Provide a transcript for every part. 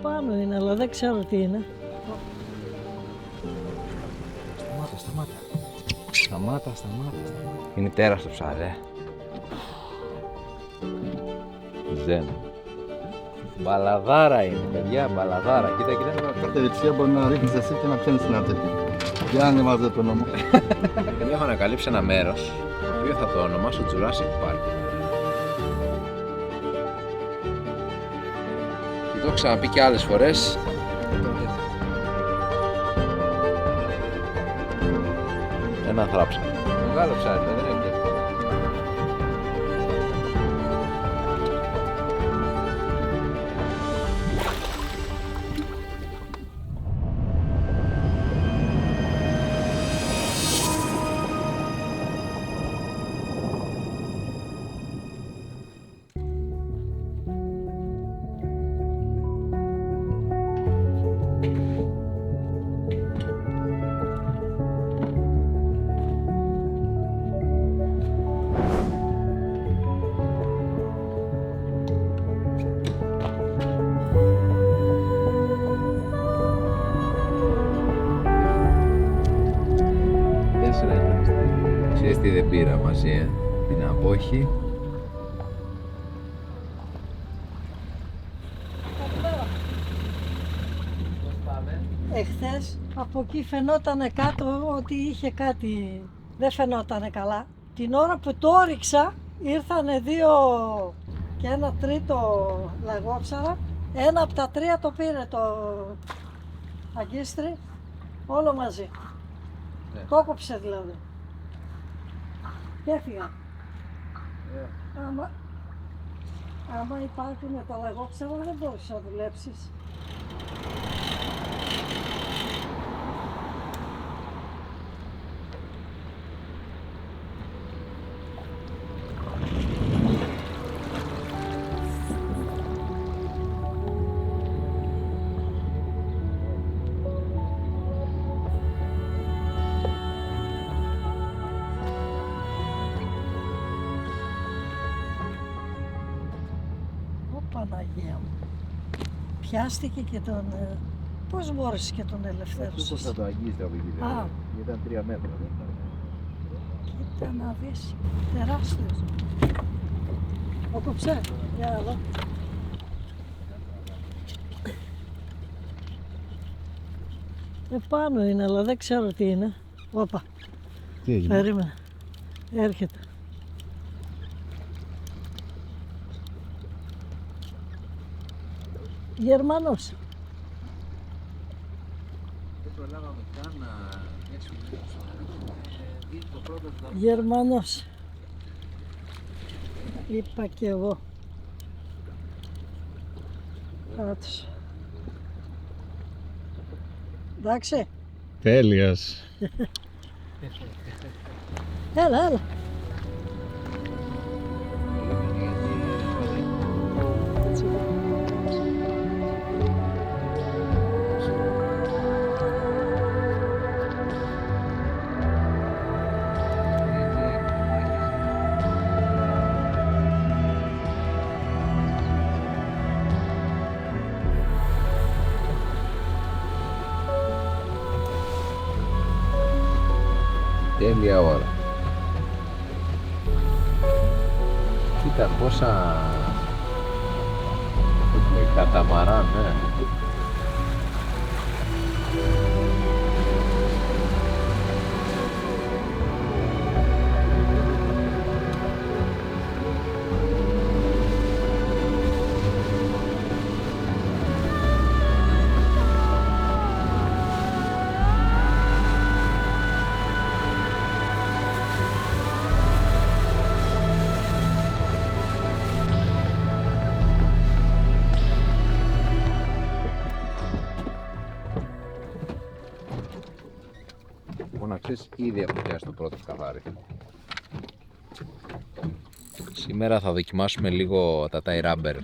Πάνω είναι, αλλά δεν ξέρω τι είναι. Σταμάτα. Είναι τέρας το ψάρι, Ζεν. Μπαλαδάρα είναι, παιδιά, μπαλαδάρα. Κοίτα. Κάθε δεξιά μπορεί να ρίχνεις εσύ και να πιάνεις την αρτέτη. Για να βάζετε το όνομα. Έχω ανακαλύψει ένα μέρος, το οποίο θα το ονομάσω Jurassic Park. Και το έχω ξαναπεί και άλλες φορές. Ένα θράψα. Μεγάλο ψάρι, δεν είναι και εύκολο. Ξέρεις τι δεν πήρα μαζί, την απόχη. Εχθές από εκεί φαινότανε κάτω ότι είχε κάτι, δεν φαινότανε καλά. Την ώρα που το όριξα ήρθανε δύο και ένα τρίτο λαγόψαρα. Ένα από τα τρία το πήρε το αγκίστρι, όλο μαζί. Ναι. Το κόψε δηλαδή. Και έφυγα. Άμα υπάρχουν τα λαγόψαρα δεν μπορείς να δουλέψεις. Παναγία μου. Πιάστηκε και τον... Πώς μπόρεσε και τον ελευθέρωσες? Πώς θα το αγγίστε από εκεί, Α. ήταν 3 μέτρα. Κοίτα να δεις, τεράστιος. Το κόψε, για εδώ. Επάνω είναι, αλλά δεν ξέρω τι είναι. Όπα, Τι έγινε? περίμενε. Έρχεται. Γερμανός. Δεν προλάβαμε καν να έρθουμε το πρώτο Γερμανός. Είπα και εγώ. Κάτσε. Εντάξει. Τέλειας. Έλα. Τέλεια ώρα. Κοίτα πόσα καταμαράν, ναι. Να ξέρεις, ήδη έχω πιάσει το πρώτο σκαθάρι. Σήμερα θα δοκιμάσουμε λίγο τα tie rubber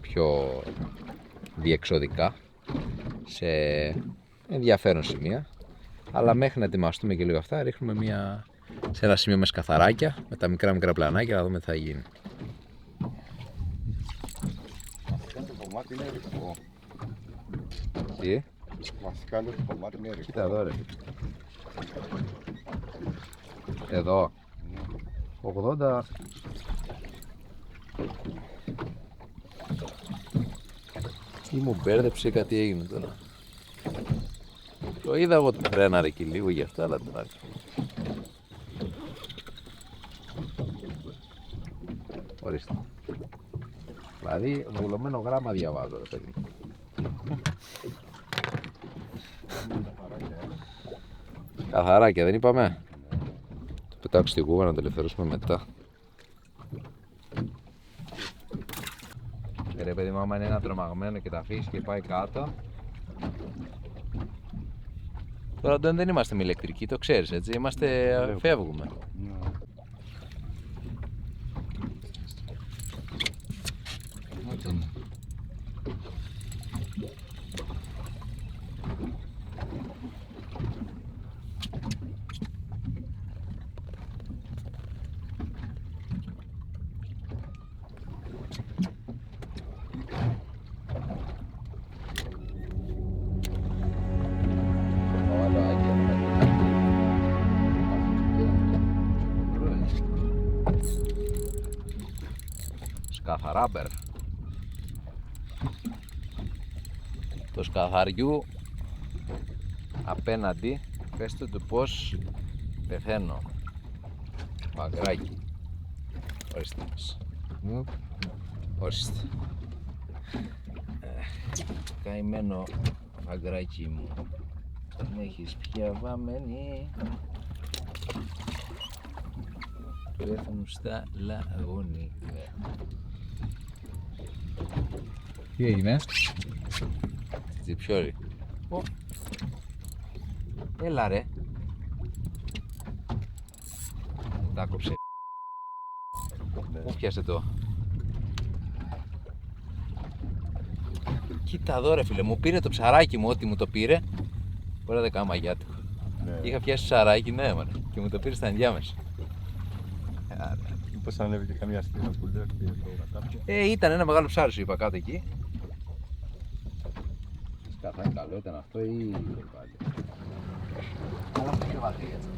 πιο διεξοδικά σε ενδιαφέρον σημεία, αλλά μέχρι να ετοιμαστούμε και λίγο αυτά ρίχνουμε σε ένα σημείο με σκαθαράκια με τα μικρά πλανάκια να δούμε τι θα γίνει. Αυτό το κομμάτι είναι ρηχό. Τι, Βασικά λέω το κομμάτι με ρηχό. κοίτα εδώ ρε. Εδώ. 80. Ή μου μπέρδεψε, κάτι έγινε τώρα. Το είδα εγώ ότι φρέναρε και λίγο γι' αυτό, αλλά τώρα. Ορίστε. Δηλαδή, βουλωμένο γράμμα διαβάζω, ρε παιδί. Καθαράκια, δεν είπαμε. Το πετάξω στην κούβα να το ελευθερώσουμε μετά. Ρε παιδί μου, άμα είναι ένα τρομαγμένο και τα αφήσει και πάει κάτω. Τώρα Αντώνη, δεν είμαστε με ηλεκτρική, το ξέρεις έτσι, φεύγουμε. Ναι. Σκαθαράμπερ. Το σκαθαριού απέναντι, πέστε του πως πεθαίνω. Παγκράκι. Ορίστε μας. Ορίστε. Καημένο παγκράκι μου. Με έχεις πια βαμμένη. Πέφτουν στα λαγόνι. Τι έγινε? Τζιψιόρι. Έλα ρε. Τα κόψε. Πού πιάσε το? Κοίτα εδώ ρε φίλε, μου πήρε το ψαράκι μου, ό,τι μου το πήρε. Μπορεί να κάνω μαγιάτικο. Είχα πιάσει ψαράκι, ναι μωρέ, και μου το πήρε στα ενδιάμεσα. Μήπως ανέβει και καμιά στήρα που λέει κάποια. Ήταν ένα μεγάλο ψάρι σου είπα κάτω εκεί. Καθά καλό ήταν αυτό ή πάλι? Αλλά αυτό πιο βαθύ έτσι.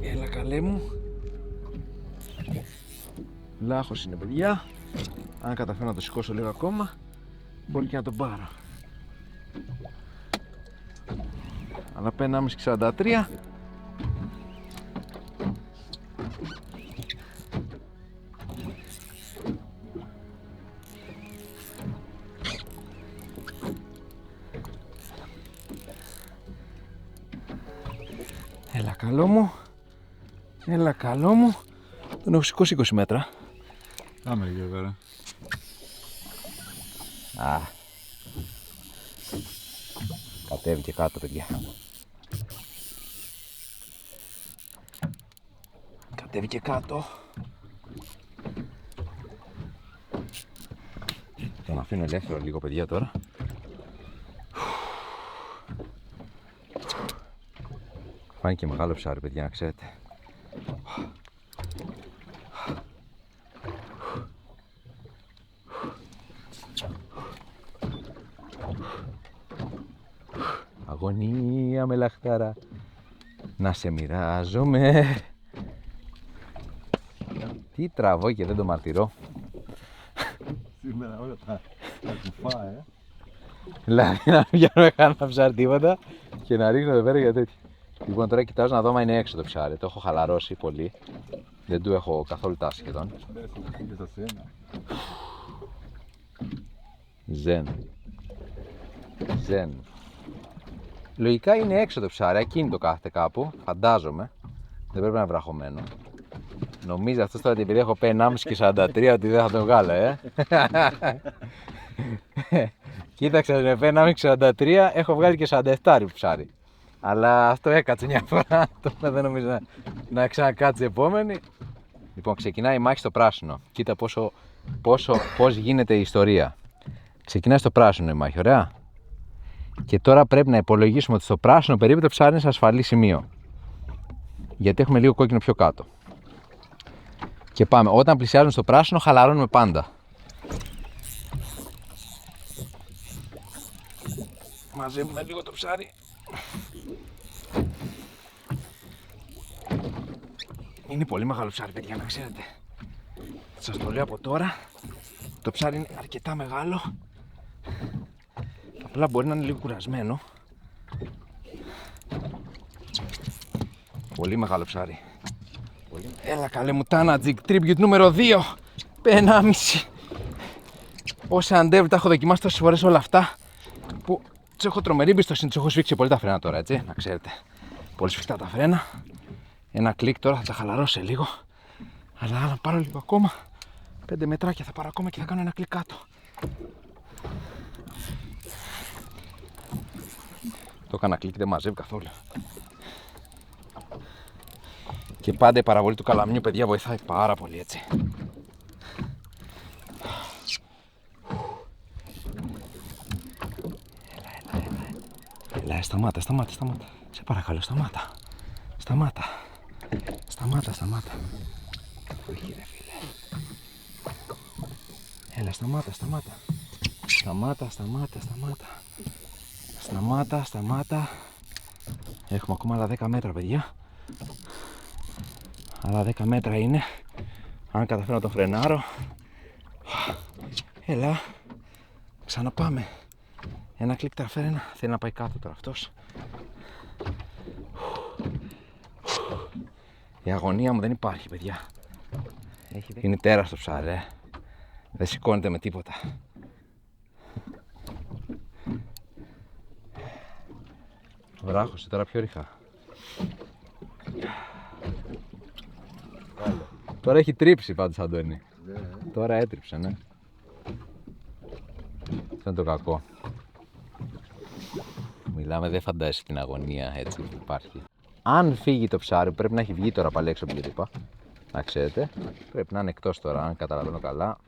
Έλα καλέ μου. Λάχος είναι παιδιά. Αν καταφέρω να το σηκώσω λίγο ακόμα, μπορεί και να τον πάρω. Αλλά παίρνει 1,5-43. Έλα καλό μου. Έλα καλό μου. Τον έχω σηκώσει 20 μέτρα. Πάμε λίγο τώρα. Α. Κατέβηκε κάτω παιδιά. Κατέβηκε κάτω. Τον αφήνω ελεύθερο λίγο παιδιά τώρα. Φάνηκε μεγάλο ψάρι παιδιά να ξέρετε. Αγωνία με λαχτάρα να σε μοιράζομαι. Τι τραβώ και δεν το μαρτυρώ. Σήμερα όλα τα κουφά, Δηλαδή να μην πιάνω κανένα ψάρι τίποτα και να ρίχνω εδώ πέρα για τέτοια. Λοιπόν τώρα κοιτάζω να δω αν είναι έξω το ψάρι. Το έχω χαλαρώσει πολύ. Δεν του έχω καθόλου τάση σχεδόν. Ζεν. Ζεν. Λογικά είναι έξω το ψάρι, ακίνητο κάθεται κάπου, φαντάζομαι. Δεν πρέπει να είναι βραχωμένο. Νομίζει αυτό τώρα ότι επειδή έχω πει 1,5 και 43 ότι δεν θα το βγάλω, Κοίταξε, με 1,5 και 43 έχω βγάλει και 47 ψάρι. Αλλά αυτό έκατσε μια φορά. Τώρα δεν νομίζω να ξανακάτσει η επόμενη. Λοιπόν, ξεκινάει η μάχη στο πράσινο. Κοίτα πώς γίνεται η ιστορία. Ξεκινάει στο πράσινο η μάχη, ωραία. Και τώρα πρέπει να υπολογίσουμε ότι στο πράσινο περίπου το ψάρι είναι σε ασφαλή σημείο. Γιατί έχουμε λίγο κόκκινο πιο κάτω. Και πάμε. Όταν πλησιάζουμε στο πράσινο, χαλαρώνουμε πάντα. Μαζεύουμε λίγο το ψάρι. Είναι πολύ μεγάλο ψάρι, παιδιά, να ξέρετε. Σας το λέω από τώρα. Το ψάρι είναι αρκετά μεγάλο. Απλά μπορεί να είναι λίγο κουρασμένο. Πολύ μεγάλο ψάρι. Έλα καλέ μου, Tana Jig Tribute νούμερο 2. 1,5. Όσα αντέβρι τα έχω δοκιμάσει τόσες φορές όλα αυτά που τους έχω τρομερή εμπιστοσύνη. Τους έχω σφίξει πολύ τα φρένα τώρα, έτσι, να ξέρετε. Πολύ σφιχτά τα φρένα. Ένα κλικ τώρα, θα τα χαλαρώσω σε λίγο. Αλλά αν πάρω λίγο ακόμα, 5 μετράκια θα πάρω ακόμα και θα κάνω ένα κλικ κάτω. Το έκανα κλικ, δεν μαζεύει καθόλου. Και πάντα η παραβολή του καλαμιού, παιδιά, βοηθάει πάρα πολύ, έτσι. Έλα, σταμάτα. Σε παρακαλώ, σταμάτα. Όχι ρε φίλε. Έλα, σταμάτα. Σταμάτα. Έχουμε ακόμα άλλα 10 μέτρα, παιδιά. Άλλα 10 μέτρα είναι. Αν καταφέρω να τον φρενάρω. Έλα. Ξαναπάμε. Ένα κλικ τα φρένα. Θέλει να πάει κάτω τώρα αυτός. Η αγωνία μου δεν υπάρχει, παιδιά. Είναι τέραστο ψάρι, Δεν σηκώνεται με τίποτα. Βράχωσε τώρα πιο ριχά. Τώρα έχει τρίψει πάντως, Αντώνη. Τώρα έτριψε, ναι. Αυτό είναι το κακό. Μιλάμε, δεν φαντάζεσαι την αγωνία έτσι που υπάρχει. Αν φύγει το ψάρι, πρέπει να έχει βγει τώρα πάλι έξω από την τρύπα. Να ξέρετε, πρέπει να είναι εκτός τώρα, αν καταλαβαίνω καλά.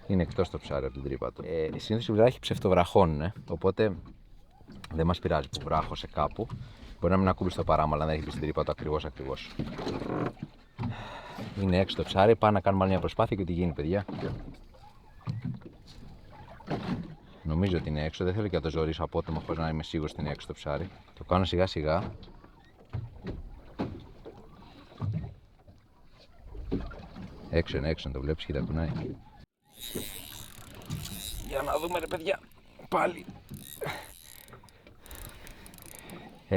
Είναι εκτός το ψάρι από την τρύπα του. Συνήθως οι βράχοι ψευτοβραχώνουν, οπότε δεν μας πειράζει που βράχωσε κάπου. Μπορεί να μην ακούμπησε το παράμαλα, αλλά δεν έχει μπει στην τρύπα του ακριβώς. Είναι έξω το ψάρι, πάμε να κάνουμε άλλη μια προσπάθεια και ό,τι γίνει, παιδιά. Νομίζω ότι είναι έξω, δεν θέλω και να το ζωρίσω απότομα χωρίς να είμαι σίγουρος ότι είναι έξω το ψάρι. Το κάνω σιγά σιγά. Έξω είναι, το βλέπεις, κοίτα κουνάει. Για να δούμε ρε παιδιά, πάλι.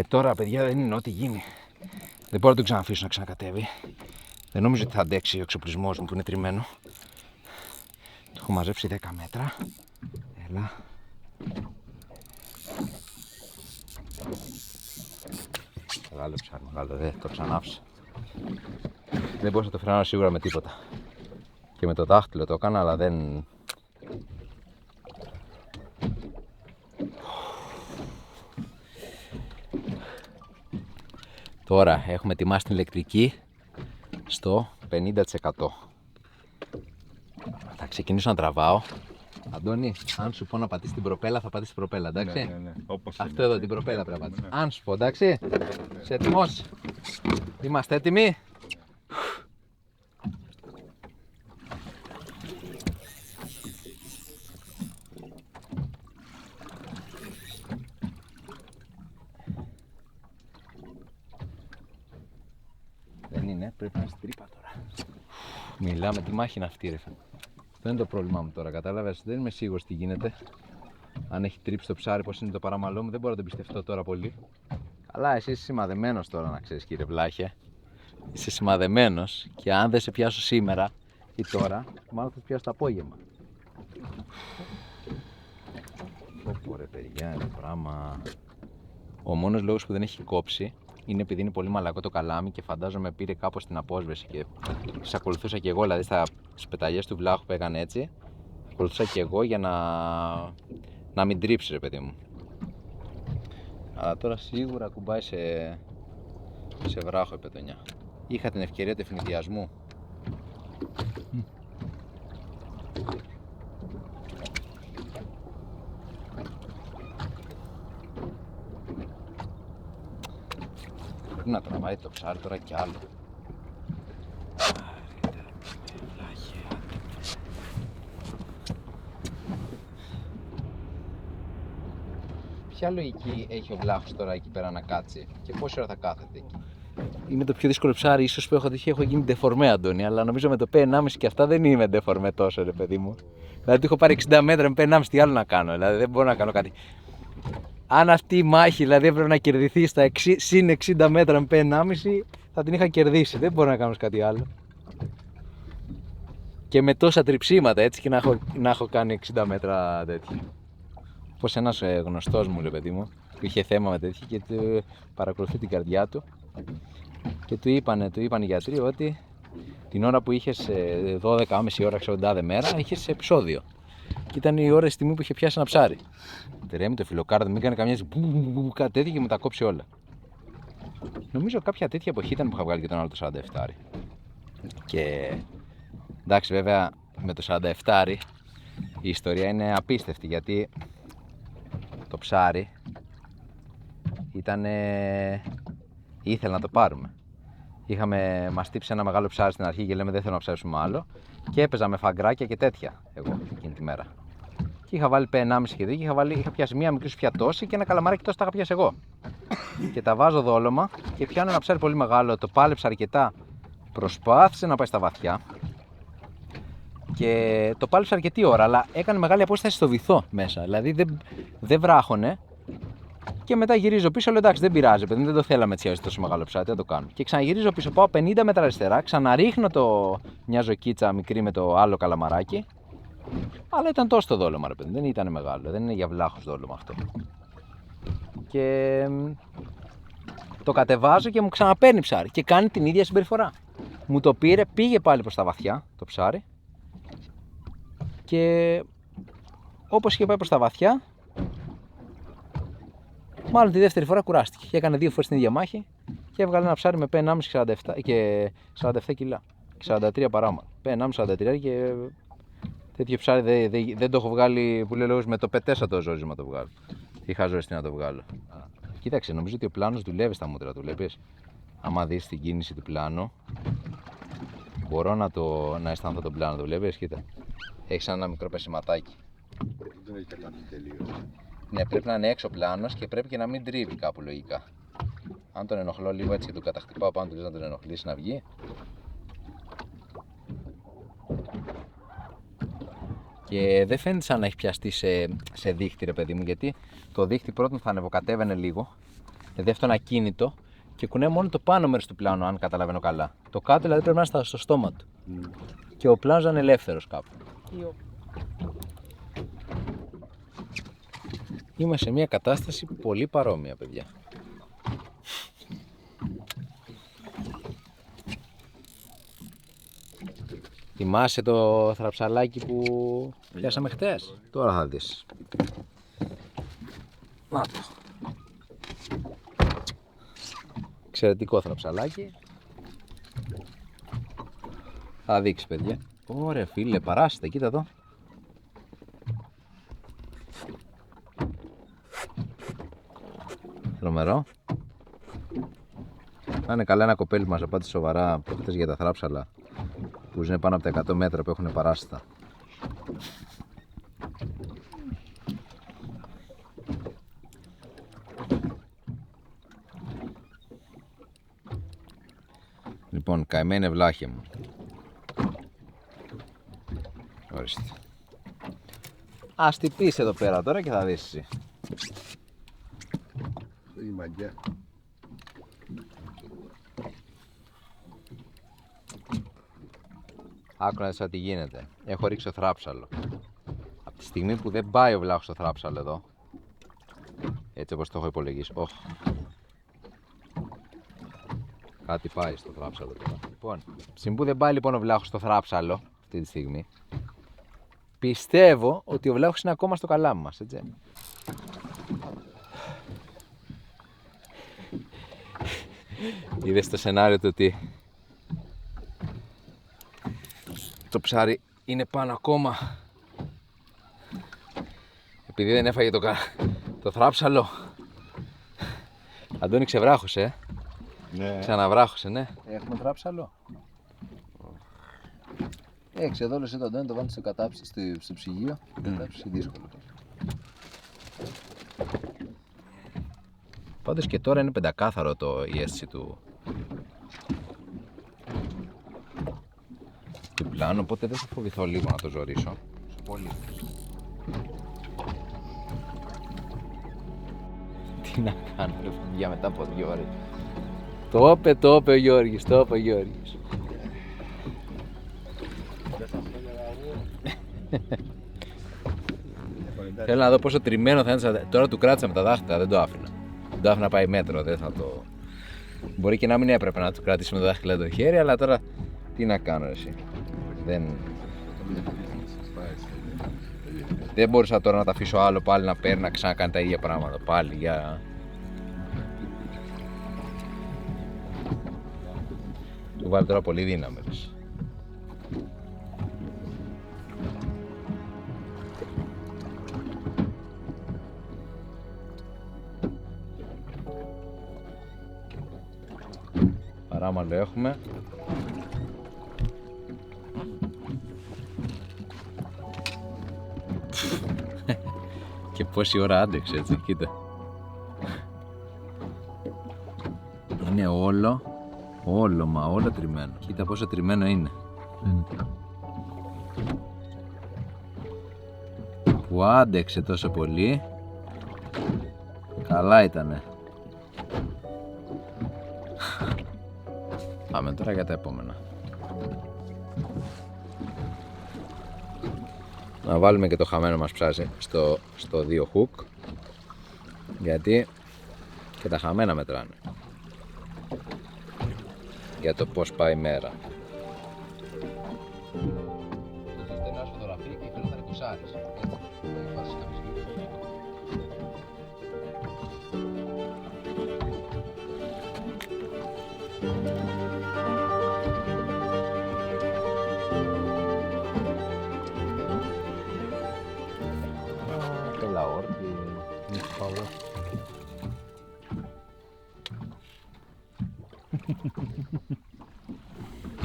Τώρα παιδιά δεν είναι ό,τι γίνει. Δεν μπορώ να τον ξαναφήσω να ξανακατέβει. Δεν νομίζω ότι θα αντέξει ο εξοπλισμός μου που είναι τριμμένο. Το έχω μαζέψει 10 μέτρα. Έλα. Μεγάλο ψάρι, μεγάλο, δεν το ξανάφυσα. Δεν μπορούσα να το φρενάρω σίγουρα με τίποτα. Και με το δάχτυλο το έκανα, αλλά δεν... Τώρα έχουμε ετοιμάσει την ηλεκτρική στο 50%. Θα ξεκινήσω να τραβάω. Αντώνη, αν σου πω να πατήσεις την προπέλα, θα πατήσεις την προπέλα, εντάξει. Ναι. Όπως Αυτό εδώ, την προπέλα πρέπει να πατήσεις. Αν σου πω, εντάξει. Είσαι έτοιμος? Είμαστε έτοιμοι? Δεν είναι, πρέπει να είναι στην τρύπα τώρα. Μιλάμε, τι μάχη είναι αυτή ρε. Αυτό είναι το πρόβλημά μου τώρα, κατάλαβες, δεν είμαι σίγουρος τι γίνεται. Αν έχει τρίψει το ψάρι, πως είναι το παραμαλό μου, δεν μπορώ να το πιστευτώ τώρα πολύ. Αλλά εσύ είσαι σημαδεμένος τώρα, να ξέρεις, κύριε Βλάχε. Είσαι σημαδεμένος και αν δεν σε πιάσω σήμερα ή τώρα, μάλλον θα σε πιάσω το απόγευμα. Πω ρε παιδιά, είναι το πράγμα. Ο μόνος λόγος που δεν έχει κόψει είναι επειδή είναι πολύ μαλακό το καλάμι και φαντάζομαι πήρε κάπως την απόσβεση και τις ακολουθούσα και εγώ, δηλαδή στις πεταλιές του βλάχου που έκανε έτσι, ακολουθούσα και εγώ για να μην τρίψει ρε παιδί μου. Αλλά τώρα σίγουρα κουμπάει σε βράχο η πετονιά. Είχα την ευκαιρία του ευνηδιασμού. Πρέπει να τραβάει το ψάρι τώρα κι άλλο. Ποια λογική έχει ο βλάχος τώρα εκεί πέρα να κάτσει και πόση ώρα θα κάθεται εκεί? Είναι το πιο δύσκολο ψάρι ίσως που έχω δει. Έχω γίνει ντεφορμέ, Αντώνη, αλλά νομίζω με το P1,5 και αυτά δεν είμαι ντεφορμέ τόσο, ρε παιδί μου. Δηλαδή του έχω πάρει 60 μέτρα με P1,5, τι άλλο να κάνω, δηλαδή δεν μπορώ να κάνω κάτι. Αν αυτή η μάχη δηλαδή έπρεπε να κερδιθεί στα συν 60 μέτρα με P1,5, θα την είχα κερδίσει. Δεν μπορώ να κάνω κάτι άλλο. Και με τόσα τριψίματα έτσι και να έχω κάνει 60 μέτρα τέτοια. Όπως ένας γνωστός μου, ρε παιδί μου, που είχε θέμα με τέτοια και του παρακολουθεί την καρδιά του και του είπαν οι γιατροί ότι την ώρα που είχες 12,5 ώρα, ξέρω, μέρα, είχες επεισόδιο. Και ήταν η ώρα στιγμή που είχε πιάσει ένα ψάρι. Τερέμει το φιλοκάρδο, μην έκανε καμιά κάτι τέτοια και μου τα κόψει όλα. Νομίζω κάποια τέτοια εποχή ήταν που είχα βγάλει και τον άλλο το 47. Και εντάξει, βέβαια με το 47 η ιστορία είναι απίστευτη γιατί το ψάρι ήθελε να το πάρουμε. Μας τύψει ένα μεγάλο ψάρι στην αρχή και λέμε δεν θέλω να ψάρουμε άλλο και έπαιζα με φαγκράκια και τέτοια εγώ εκείνη τη μέρα. Και είχα βάλει P1,5 και είχα πιάσει μία μικρή σφιατόση και ένα καλαμάράκι τόσο τα είχα πιάσει εγώ. Και τα βάζω δόλωμα και πιάνω ένα ψάρι πολύ μεγάλο, το πάλεψα αρκετά, προσπάθησε να πάει στα βαθιά και το πάλεψα αρκετή ώρα, αλλά έκανε μεγάλη απόσταση στο βυθό μέσα, δηλαδή δεν βράχωνε. Και μετά γυρίζω πίσω, λέω εντάξει, δεν πειράζει, παιδί, δεν το θέλαμε έτσι τόσο μεγάλο ψάρι, δεν το κάνω. Και ξαναγυρίζω πίσω, πάω 50 μέτρα αριστερά, ξαναρίχνω μια ζωκίτσα μικρή με το άλλο καλαμαράκι. Αλλά ήταν τόσο το δόλωμα, ρε παιδί, δεν ήταν μεγάλο, δεν είναι για βλάχους δόλωμα αυτό. Και το κατεβάζω και μου ξαναπαίρνει ψάρι και κάνει την ίδια συμπεριφορά. Μου το πήρε, πήγε πάλι προς τα βαθιά το ψάρι και όπως είχε πάει προς τα βαθιά, μάλλον τη δεύτερη φορά κουράστηκε και έκανε 2 φορές την ίδια μάχη και έβγαλε ένα ψάρι με P1,5 και 47 κιλά και 43 παράμα. P1,5 43 και τέτοιο ψάρι δεν το έχω βγάλει, που λέει λόγος, με το πετέσα το ζόρισμα το βγάλω. Είχα ζοριστεί να το βγάλω. Κοίταξε, νομίζω ότι ο πλάνος δουλεύει στα μούτρα του, βλέπεις. Άμα δεις την κίνηση του πλάνου, μπορώ να αισθάνθω τον πλάνο, το βλέπεις, κοίτα. Έχει ένα μικρό πεσηματάκι. Δεν έχει καταλάβει τελείως. Ναι, πρέπει να είναι έξω πλάνος και πρέπει και να μην τρίβει κάπου λογικά. Αν τον ενοχλώ λίγο έτσι και τον καταχτυπάω πάνω του, λες να τον ενοχλήσει να βγει. Και δεν φαίνεται σαν να έχει πιαστεί σε δίχτυ, ρε παιδί μου, γιατί το δίχτυ πρώτον θα ανεβοκατέβαινε λίγο, δηλαδή αυτό είναι ακίνητο και κουνάει μόνο το πάνω μέρος του πλάνου, αν καταλαβαίνω καλά. Το κάτω δηλαδή πρέπει να είναι στο στόμα του. Και ο πλάνος να είναι ελεύθερος κάπου. Είμαστε σε μια κατάσταση πολύ παρόμοια, παιδιά. Θυμάσαι το θραψαλάκι που πιάσαμε χτες? Τώρα θα δεις. Να το. Εξαιρετικό θραψαλάκι. Θα δείξει, παιδιά. Ωραία φίλε, παράσιτε, κοίτα εδώ. Τρομερό. Να είναι καλά ένα κοπέλι που μας απάντησε σοβαρά προχτές για τα θράψαλα που ζουν πάνω από τα 100 μέτρα που έχουν παράσιτα. Λοιπόν, καημένε βλάχε μου. Ορίστε. Ας την πεις εδώ πέρα τώρα και θα δεις εσύ. Η μαγιά. Άκου να δεις τι γίνεται. Έχω ρίξει το θράψαλο. Από τη στιγμή που δεν πάει ο βλάχος στο θράψαλο εδώ, έτσι όπως το έχω υπολογίσει, Κάτι πάει στο θράψαλο τώρα. Λοιπόν, συμπού δεν πάει λοιπόν ο βλάχος στο θράψαλο αυτή τη στιγμή. Πιστεύω ότι ο βλάχος είναι ακόμα στο καλάμι μας, έτσι. Είδες το σενάριο του ότι το ψάρι είναι πάνω ακόμα. Επειδή δεν έφαγε το θράψαλο. Αντώνη, ξεβράχωσε, Ναι. Ξαναβράχωσε, ναι. Έχουμε θράψαλο. Εξεδόλωσε τον Αντώνη, το βάλει στο κατάψι, στο ψυγείο. Κατάψει δύσκολο. Πάντως και τώρα είναι πεντακάθαρο η αίσθηση του πλάνου, οπότε δεν θα φοβηθώ λίγο να το ζωρίσω. Πολύ. Τι να κάνω ρε παιδιά μετά από 2 ώρες. Το είπε ο Γιώργης, Θέλω να δω πόσο τριμμένο θα είναι. Τώρα του κράτησα με τα δάχτυλα, δεν το άφηνα. Δεν το άφηνα να πάει μέτρο, δεν θα το... Μπορεί και να μην έπρεπε να του κρατήσει με τα δάχτυλα το χέρι, αλλά τώρα τι να κάνω εσύ. Δεν μπορούσα τώρα να τα αφήσω άλλο πάλι να παίρνει, να ξανακάνει τα ίδια πράγματα πάλι για... Του βάλει τώρα πολύ δύναμη. Παράμαλο έχουμε. Και πόση ώρα άντεξε, έτσι, κοίτα. Είναι όλο τριμμένο. Κοίτα πόσο τριμμένο είναι. Που άντεξε τόσο πολύ. Καλά ήτανε. Πάμε τώρα για τα επόμενα. Να βάλουμε και το χαμένο μας ψάρι στο 2 hook, γιατί και τα χαμένα μετράνε για το πώς πάει η μέρα. Είστε ένα φωτογραφία και θέλω να είναι κουσάρις.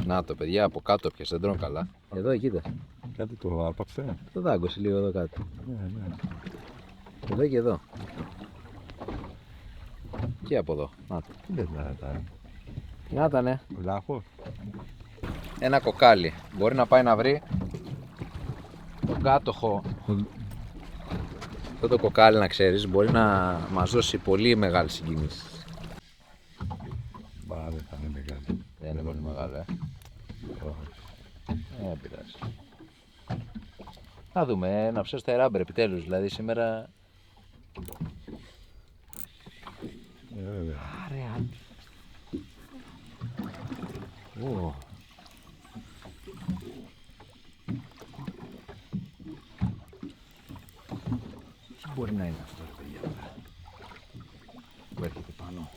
Να το παιδιά, από κάτω πιασε, δεν τρώνε καλά. Εδώ κοίτα. Κάτι το άρπαξε. Το δάγκωσε λίγο εδώ κάτω. Ναι. Εδώ και εδώ. Και από εδώ. Να το. Τι λες να ήταν. Να τα ναι. Βλάχος. Ένα κοκάλι. Μπορεί να πάει να βρει τον κάτοχο. Αυτό το κοκάλι, να ξέρεις, μπορεί να μας δώσει πολύ μεγάλη συγκίνηση. Μπα, δεν θα είναι μεγάλη. Δεν είναι πολύ μεγάλο, Δεν πειράζει. Θα δούμε, να ψήσω τα ράμπερ επιτέλους, δηλαδή σήμερα... Βέβαια. Άρα, τι μπορεί να είναι αυτό, ρε παιδιά, που έρχεται πάνω.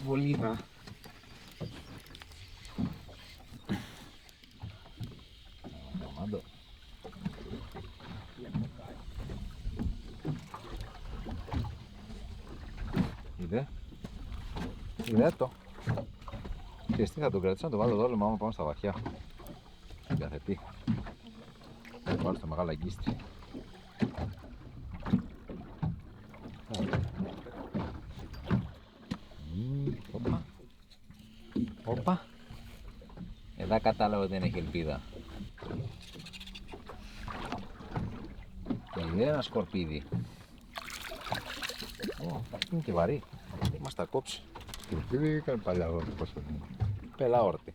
Βολίδα. Είδε το. Και τι θα τον κρατήσω, να το βάλω εδώ, άμα πάμε στα βαθιά. Στην καθετή. Θα βάλω στα μεγάλα αγκίστρια. Όπα. Εδώ κατάλαβα ότι δεν έχει ελπίδα. Είναι ένα σκορπίδι. Είναι και βαρύ. Μας τα κόψει. Σκορπίδι ή κάνει παλιά όρτη, πώς το είναι. Πελαόρτη.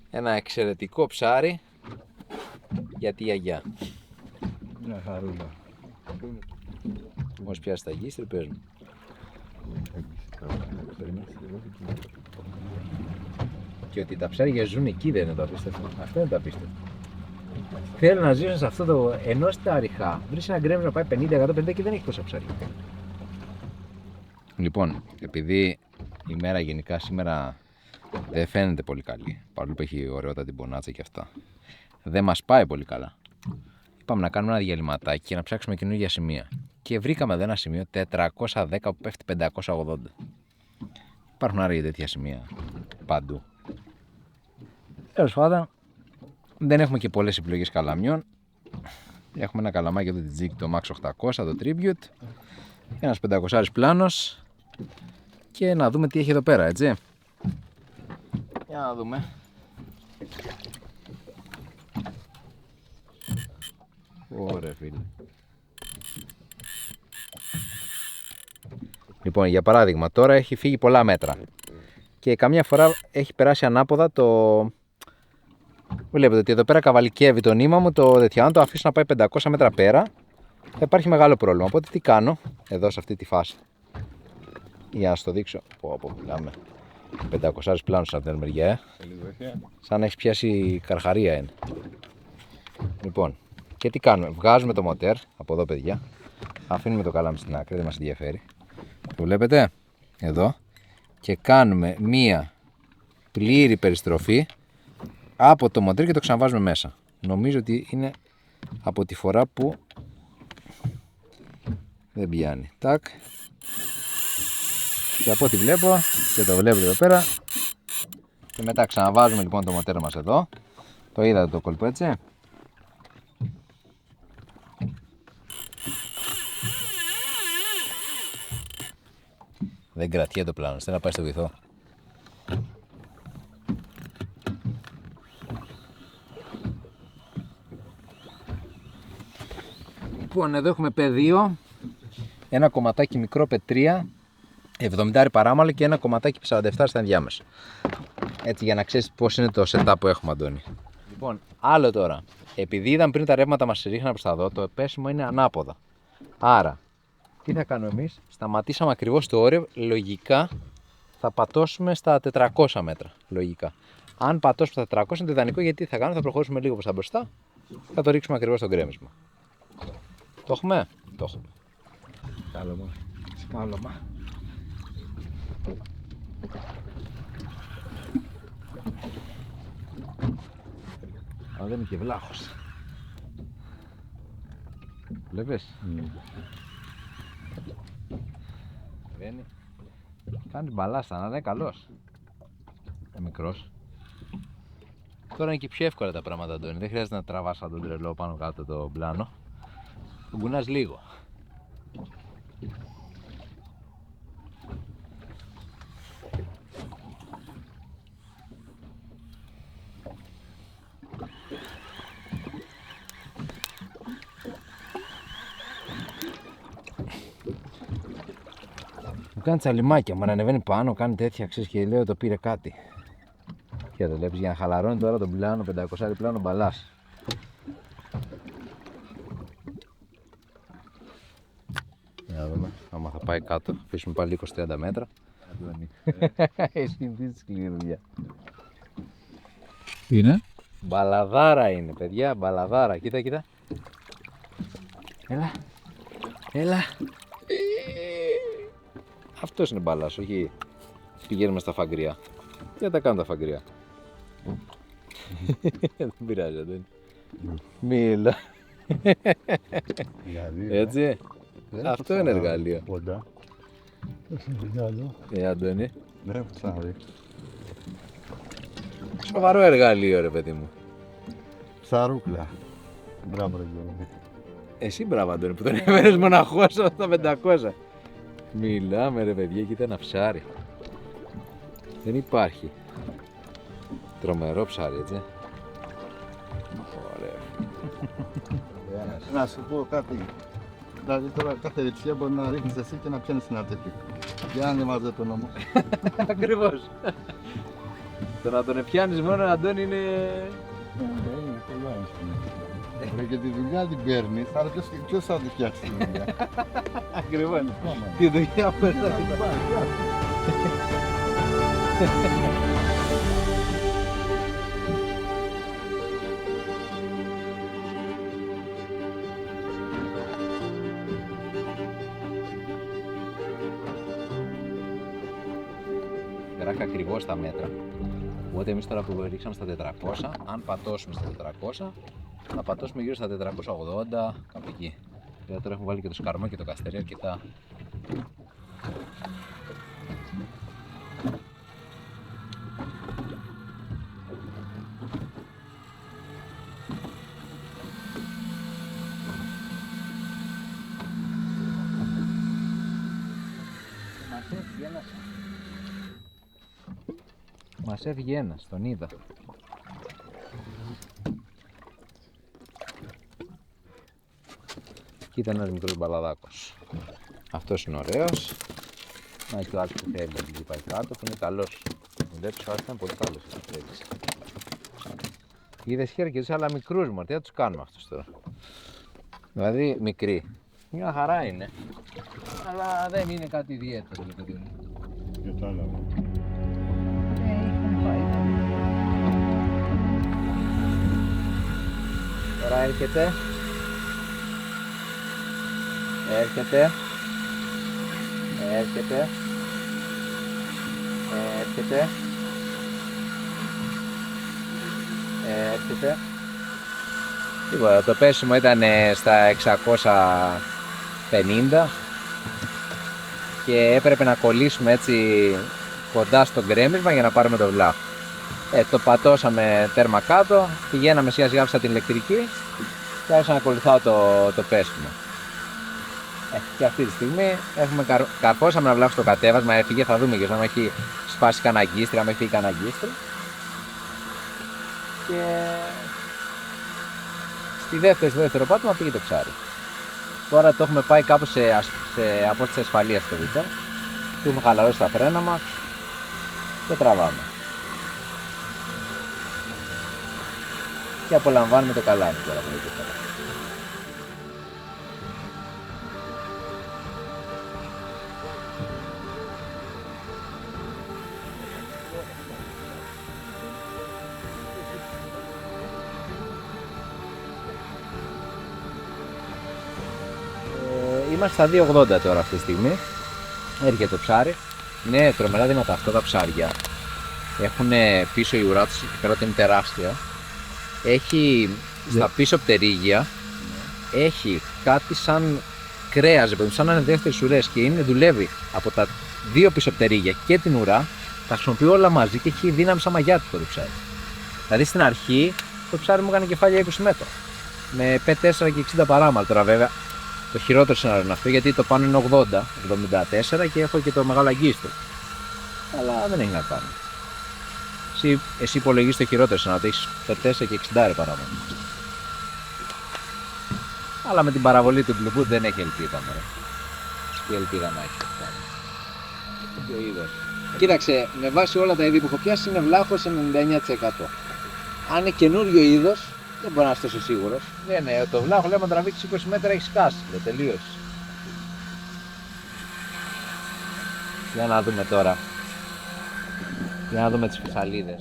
Ένα εξαιρετικό ψάρι για τη γιαγιά. Μια χαρούλα. Μόλις πιάσει τα γύστρι, πες μου. Και ότι τα ψάρια ζουν εκεί δεν είναι το απίστευτο. Αυτό είναι το απίστευτο. Θέλουν να ζήσουν σε αυτό το. Ενώ στα ριχά βρίσκει ένα γκρέμισμα να πάει 50-150 και δεν έχει τόσα ψάρια. Λοιπόν, επειδή η μέρα γενικά σήμερα δεν φαίνεται πολύ καλή, παρόλο που έχει ωραιότατη μπονάτσα και αυτά, δεν μας πάει πολύ καλά. Είπαμε να κάνουμε ένα διαλυματάκι και να ψάξουμε καινούργια σημεία. Και βρήκαμε εδώ ένα σημείο 410 που πέφτει 580. Υπάρχουν άραγε τέτοια σημεία παντού. Τέλος πάντων, δεν έχουμε και πολλές επιλογές καλαμιών. Έχουμε ένα καλαμάκι εδώ τη Jig, το Max 800, το Tribute. Ένας 500 πλάνος. Και να δούμε τι έχει εδώ πέρα, έτσι. Για να δούμε. Ωραία φίλε. Λοιπόν, για παράδειγμα, τώρα έχει φύγει πολλά μέτρα. Και καμιά φορά έχει περάσει ανάποδα το... Βλέπετε ότι εδώ πέρα καβαλικεύει το νήμα μου το τέτοιο. Αν το αφήσω να πάει 500 μέτρα πέρα, θα υπάρχει μεγάλο πρόβλημα. Οπότε τι κάνω εδώ σε αυτή τη φάση. Για να σας το δείξω. Πω, μιλάμε 500 πλάνους από την άλλη μεριά. Σαν να έχει πιάσει καρχαρία είναι. Λοιπόν, και τι κάνουμε. Βγάζουμε το μοτέρ από εδώ, παιδιά. Αφήνουμε το καλάμι στην άκρη, δεν μας ενδιαφέρει. Το βλέπετε εδώ. Και κάνουμε μία πλήρη περιστροφή από το μοτέρ και το ξαναβάζουμε μέσα. Νομίζω ότι είναι από τη φορά που δεν πιάνει. Τάκ. Και από ό,τι βλέπω, και το βλέπετε εδώ πέρα, και μετά ξαναβάζουμε λοιπόν το μοτέρ μας εδώ. Το είδατε το κόλπο, έτσι. Δεν κρατιέται το πλάνο, θέλει να πάει στο βυθό. Λοιπόν, εδώ έχουμε πεδίο, ένα κομματάκι μικρό πετρία, 70 παράμαλο και ένα κομματάκι 47 στα ενδιάμεσα. Έτσι για να ξέρεις πώς είναι το setup που έχουμε, Αντώνη. Λοιπόν, άλλο τώρα. Επειδή είδαμε πριν τα ρεύματα μας ρίχναν προς τα εδώ, το πέσιμο είναι ανάποδα. Άρα, τι θα κάνουμε εμείς, σταματήσαμε ακριβώς στο όριο, λογικά θα πατώσουμε στα 400 μέτρα. Λογικά. Αν πατώσουμε στα 400 είναι το ιδανικό, γιατί θα κάνουμε, θα προχωρήσουμε λίγο προς τα μπροστά, θα το ρίξουμε ακριβώς στο γκρέμισμα. Το έχουμε? Το έχουμε. Σκάλωμα. Σκάλωμα. Αλλά δεν είναι και βλάχος. Βλέπεις? Βαίνει. Κάνει μπαλάστα, αλλά είναι καλός. Μικρός. Τώρα είναι και πιο εύκολα τα πράγματα, Αντώνη. Δεν χρειάζεται να τραβάς σαν τον τρελό πάνω κάτω το πλάνο. Το κουνάς λίγο. Μου κάνει τσαλιμάκια, μου ανεβαίνει πάνω, κάνει τέτοια, ξέρεις, και λέω το πήρε κάτι. Και το βλέπεις, για να χαλαρώνει τώρα τον πλάνο, 500 πλάνο μπαλάς. Να δούμε, άμα θα πάει κάτω, αφήσουμε πάλι 20-30 μέτρα. Έχει δει σκληρή δουλειά. Είναι. Μπαλαδάρα είναι, παιδιά, μπαλαδάρα. Κοίτα, κοίτα. Έλα. Έλα. Αυτός είναι μπαλάς, όχι πηγαίνουμε στα φαγκριά. Τι θα τα κάνουν τα φαγκριά. Δεν πειράζει, δεν είναι. Μίλα. Έτσι. Αυτό είναι εργαλείο. Κοντά. Αντώνη. Ναι, ψάρι. Σοβαρό εργαλείο, ρε παιδί μου. Ψαρούκλα. Μπράβο, ρε Γιώργο. Εσύ μπράβο, Αντώνη, που τον έβαινες μοναχός στα 500. Μιλάμε, ρε παιδιά, κοίτα ένα ψάρι. Δεν υπάρχει. Τρομερό ψάρι, έτσι. Ωραία. Να σου πω κάτι. Δηλαδή τώρα κάθε δεξιά μπορεί να ρίχνεις εσύ και να πιάνεις την αρτεκή. Για να ανεβάζετε τον νόμο. Ακριβώς. Το να τον πιάνεις μόνο, Αντώνη, είναι... Είναι πολλά, ας πούμε. Και τη δουλειά την παίρνεις, αλλά ποιος θα τη φτιάξει τη δουλειά. Ακριβώς. Τη δουλειά που Γράφει ακριβώς τα μέτρα. Οπότε εμείς τώρα που ρίξαμε στα 400, αν πατώσουμε στα 400, θα πατώσουμε γύρω στα 480, κάπου εκεί. Δηλαδή τώρα έχουμε βάλει και το σκαρμό και το καστέρι αρκετά. Μας έφυγε ένας, τον είδα. Και ήταν ένας μικρός μπαλαδάκος. Αυτός είναι ωραίος. Να και ο άλλος που θέλει να πάει κάτω, που είναι καλός. Μου βλέπεις ο άλλος ήταν πολύ καλός. Είδες χέρκες αλλά μικρούς μου, τι θα τους κάνουμε αυτούς τώρα. Δηλαδή μικροί. Μια χαρά είναι. Αλλά δεν είναι κάτι ιδιαίτερο. Κατάλαβα. Τώρα έρχεται. Έρχεται. Έρχεται. Έρχεται. Έρχεται. Τίποτα, το πέσιμο ήταν στα 650 και έπρεπε να κολλήσουμε έτσι κοντά στο γκρέμισμα για να πάρουμε το βλάχο. Το πατώσαμε τέρμα κάτω, πηγαίναμε σιγά σιγά την ηλεκτρική και άρχισα να ακολουθάω το πέσιμο. Και αυτή τη στιγμή έχουμε καρφώσαμε ένα βλάχο στο κατέβασμα, έφυγε, θα δούμε και αν έχει σπάσει κανένα αγκίστρι, αν έχει φύγει κανένα αγκίστρι. Και στο δεύτερο πάτωμα πήγε το ψάρι. Τώρα το έχουμε πάει κάπου σε απόσταση ασφαλείας στο δικό. Του έχουμε χαλαρώσει τα φρένα μας και τραβάμε. Και απολαμβάνουμε το καλάμι τώρα από εκεί πέρα. Είμαστε στα 2,80 τώρα αυτή τη στιγμή. Έρχεται το ψάρι. Είναι τρομερά δυνατά αυτά τα ψάρια. Έχουν πίσω η ουρά τους, η πέρα είναι τεράστια. Έχει στα πίσω πτερίγια, έχει κάτι σαν κρέας, σαν να είναι δεύτερες ουρές και δουλεύει από τα δύο πίσω πτερίγια και την ουρά, τα χρησιμοποιεί όλα μαζί και έχει δύναμη σαν μαγιάτικο το ψάρι. Δηλαδή στην αρχή το ψάρι μου έκανε κεφάλια 20 μέτρα με P4 και 60 παράμετρα. Τώρα βέβαια το χειρότερο σενάριο είναι αυτό γιατί το πάνω είναι 80-74 και έχω και το μεγάλο αγκίστρο. Αλλά δεν έχει να κάνει. Εσύ υπολογίζεις το χειρότερο σενάριο, έχεις P4 και 60 παράμετρα. Αλλά με την παραβολή του Blue Boot δεν έχει ελπίδα. Τι ελπίδα να έχει αυτό. Κοίταξε, με βάση όλα τα είδη που έχω πιάσει είναι βλάχος 99%. Αν είναι καινούριο είδος, δεν μπορεί να είσαι τόσο σίγουρος. Ναι, το βλάχο λέμε να τραβήξει 20 μέτρα έχει σκάσει. Τελείωσε. Για να δούμε τώρα. Για να δούμε τις φυσαλίδες.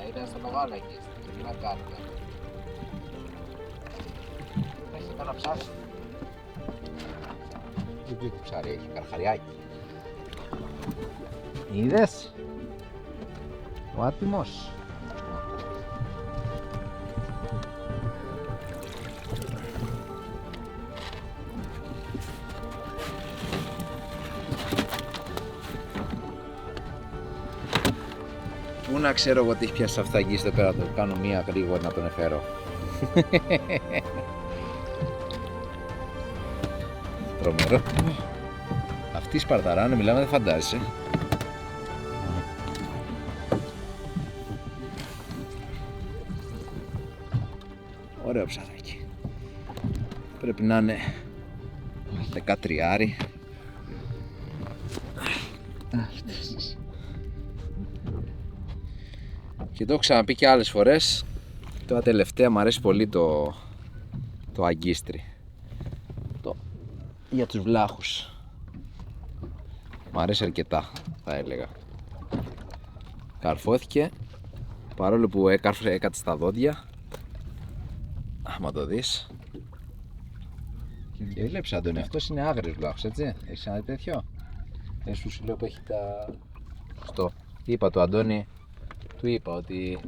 Ήταν στο μεγάλο εκεί, τι να κάνουμε. Έχει κανένα ψάρι. Δεν ξέρω τι ψάρι έχει, καρχαριάκι. Είδες, ο άτιμος. Πού να ξέρω εγώ τι έχει πιάσει αυτά εκεί στο πέρα, το κάνω μία γρήγορα να τον εφέρω. Τρομερό. Αυτοί σπαρταράνε, μιλάμε, δεν φαντάζεσαι. Ωραίο ψαράκι. Πρέπει να είναι 13. Και το έχω ξαναπεί και άλλες φορές. Τώρα τελευταία μου αρέσει πολύ το αγκίστρι. Για τους βλάχους. Μ' αρέσει αρκετά, θα έλεγα. Καρφώθηκε, παρόλο που έκατσε στα δόντια. Άμα το δεις. Και βλέπεις, Αντώνη, αυτός είναι άγριος βλάχος, έτσι. Έχεις ένα τέτοιο? Σου λέω που έχει τα... Στο. Είπα του Αντώνη, του είπα ότι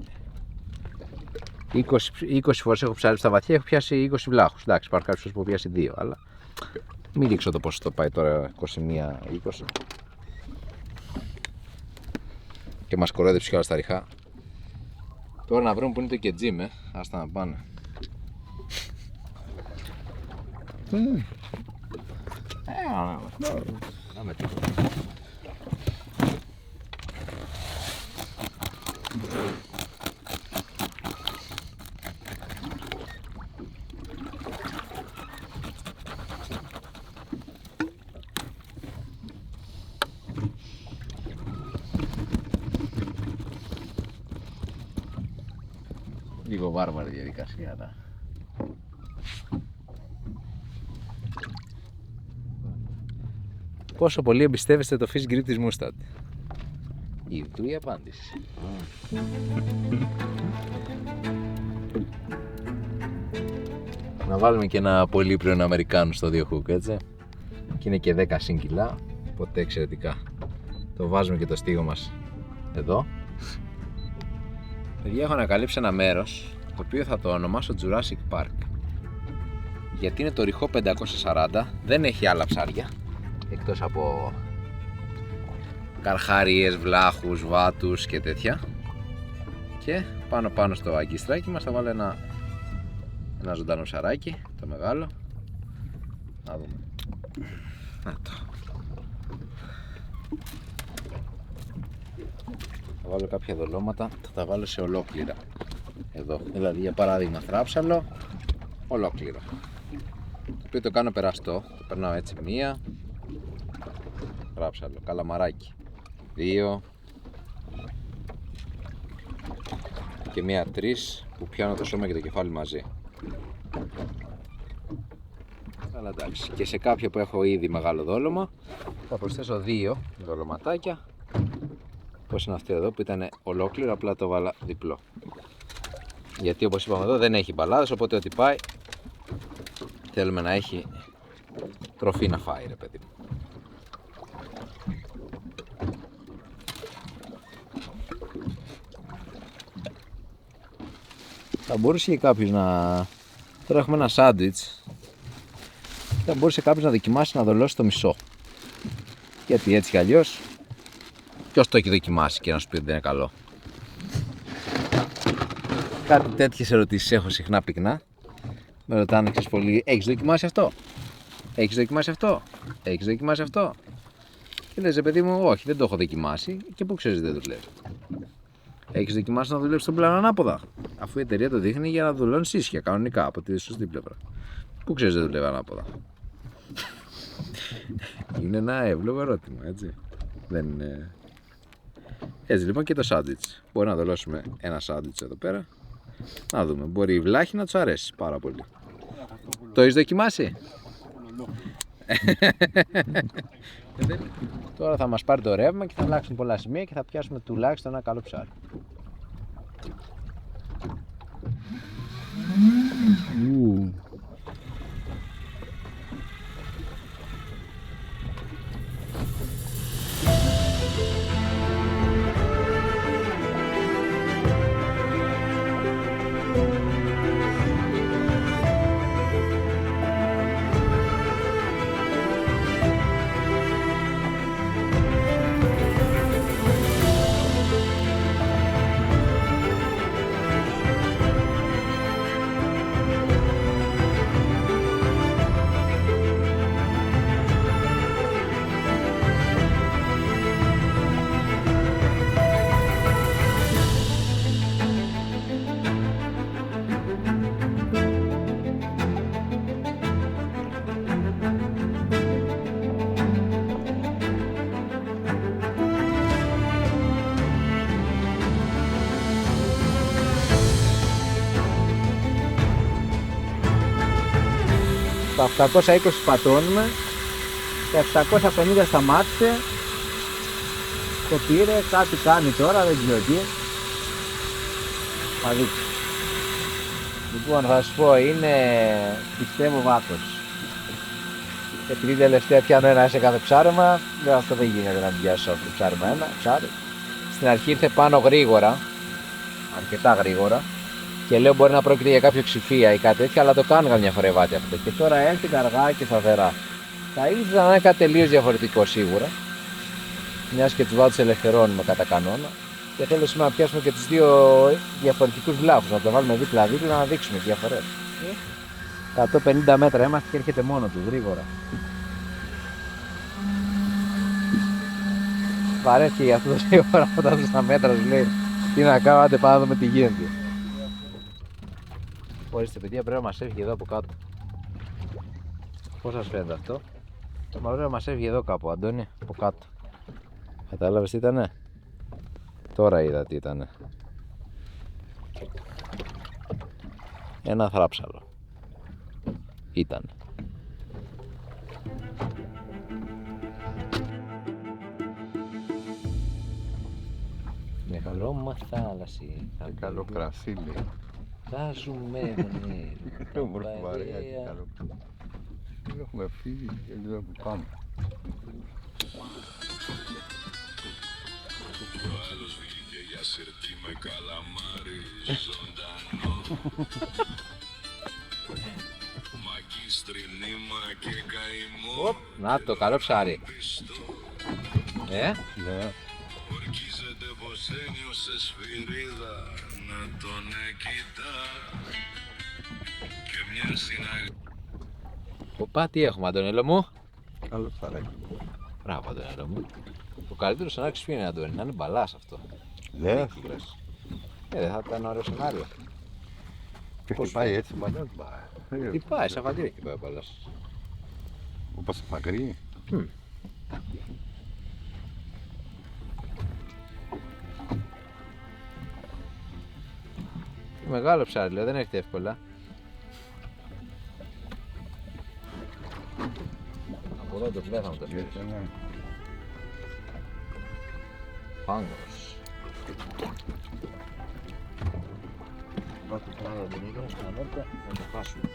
20 φορές έχω ψάρει στα βαθιά, έχω πιάσει 20 βλάχους. Εντάξει, υπάρχουν κάποιους που έχω πιάσει 2, αλλά μην δείξω το ποσοστό πάει τώρα 21-20. Και μας κορόιδεψε κιόλας τα ριχά. Τώρα να βρούμε που είναι το κετζίμ, άστα να πάνε. Λίγο βάρβαρη διαδικασία, αλλά... Πόσο πολύ εμπιστεύεστε το fish grip της Mustad? Η απάντηση. Να βάλουμε και ένα πολύπλεον Αμερικάνου στο 2 hook, έτσι. Και είναι και 10 συν κιλά, ποτέ εξαιρετικά. Το βάζουμε και το στίγο μας εδώ. Παιδιά, έχω ανακαλύψει ένα μέρος το οποίο θα το ονομάσω Jurassic Park. Γιατί είναι το ρηχό 540, δεν έχει άλλα ψάρια εκτός από καρχαρίες, βλάχους, βάτους και τέτοια. Και πάνω στο αγκιστράκι μας θα βάλω ένα ζωντανό ψαράκι, το μεγάλο. Να δούμε. Να το. Θα βάλω κάποια δολώματα, θα τα βάλω σε ολόκληρα. Εδώ, δηλαδή για παράδειγμα θράψαλο, ολόκληρο. Το οποίο το κάνω περαστό, το περνάω έτσι 1, θράψαλο, καλαμαράκι 2 και 1 3 που πιάνω το σώμα και το κεφάλι μαζί. Αλλά εντάξει, και σε κάποια που έχω ήδη μεγάλο δόλωμα θα προσθέσω 2 δολωματάκια. Πώς είναι αυτό εδώ που ήταν ολόκληρο, απλά το βάλα διπλό. Γιατί όπως είπαμε εδώ δεν έχει μπαλάδες, οπότε ό,τι πάει θέλουμε να έχει τροφή να φάει, ρε παιδί μου. Θα μπορούσε και κάποιος να... Τώρα έχουμε ένα σάντουιτς. Θα μπορούσε κάποιος να δοκιμάσει να δολώσει το μισό. Γιατί έτσι κι αλλιώς ποιος το έχει δοκιμάσει και να σου πει ότι δεν είναι καλό? Κάτι τέτοιες ερωτήσεις έχω συχνά πυκνά. Με ρωτάνε εξής πολύ, έχεις δοκιμάσει αυτό? Έχεις δοκιμάσει αυτό? Έχεις δοκιμάσει αυτό? Και λες, παιδί μου, όχι, δεν το έχω δοκιμάσει. Και πού ξέρεις δεν δουλεύει? Έχεις δοκιμάσει να δουλεύεις στον πλάνο ανάποδα? Αφού η εταιρεία το δείχνει για να δουλώνεις ίσια κανονικά από τη σωστή πλευρά. Πού ξέρεις δεν δουλεύει ανάποδα? Είναι ένα εύλογο ερώτημα, έτσι. Δεν είναι... Έτσι λοιπόν και το σάντουιτς. Μπορεί να δολώσουμε ένα σάντουιτς εδώ πέρα. Να δούμε, μπορεί η βλάχη να τους αρέσει πάρα πολύ. Το έχεις δοκιμάσει? Τώρα θα μας πάρει το ρεύμα και θα αλλάξουν πολλά σημεία και θα πιάσουμε τουλάχιστον ένα καλό ψάρι. Τα 820 πατώνουμε. Τα 750 σταμάτησε. Το πήρε, κάτι κάνει τώρα, δεν ξέρω τι. Θα δείξει. Λοιπόν, θα σου πω, είναι πιστεύω βάθος. Επειδή τελευταία πιάνω ένα σε κάθε ψάρεμα, λέω αυτό δεν γίνεται να μην πιάσω αυτό το ψάρεμα ένα, ψάρι. Στην αρχή ήρθε πάνω γρήγορα, αρκετά γρήγορα, και λέω μπορεί να πρόκειται για κάποιο ξηφία ή κάτι τέτοιο, αλλά το κάνω καμιά φορά βάτη αυτό. Και τώρα έρχεται αργά και σταθερά. Θα ήθελα να είναι κάτι τελείως διαφορετικό σίγουρα, μιας και τους βάτους ελευθερώνουμε κατά κανόνα. Και θέλω σήμερα να πιάσουμε και τους δύο διαφορετικούς βλάχους, να το βάλουμε δίπλα-δίπλα να δείξουμε τις διαφορές. 150 μέτρα είμαστε και έρχεται μόνο του, γρήγορα. Βαρέθηκε για αυτό το γρήγορα, όταν στα μέτρα σου λέει τι να κάνω, άντε πάμε να δούμε τι γίνεται. Ορίστε παιδιά, πρέπει να μας έφυγε εδώ από κάτω. Πώς σας φαίνεται αυτό? Μα πρέπει να μας έφυγε εδώ κάπου, Αντώνη, από κάτω. Κατάλαβες τι ήτανε? Τώρα είδα τι ήτανε. Ένα θράψαλο. Ήταν. Μεγαλώμα θάλασσι. Καλό κρασί λέει. Βάζουμε μονή. Όμορφη παρέα και καλό. Έχουμε φύγει και δεν ξέρω που πάμε. Άλλος βγήκε για σερτί με καλαμάρι ζωντανό. Μαγκίστρι, νήμα και καημό. Να το, καλό ψάρι. Ναι. Ορκίζεται πως ένιωσε σφυρίδα να τον κοιτά. Και μια συναγή. Οπα, τι έχουμε, Αντωνέλο μου? Καλό ψαράκι. Μπράβο, Αντωνέλο μου. Το καλύτερο σενάριο ποιο είναι, Αντώνη? Να είναι μπαλάς αυτό. Λες. Δεν θα ήταν ωραίο σενάριο. Πώς πάει έτσι μπαλάς? Τι πάει, σαν φαγκρί εκεί πάει μπαλάς. Όπως σε φαγκρί. Μεγάλο ψάρι, λέει, δεν έρχεται εύκολα. Από εδώ το βλέπαμε το σπίτι. Φάγκος. Βάζω το άλλο την ήγρα στην ανόρτα να το χάσουμε.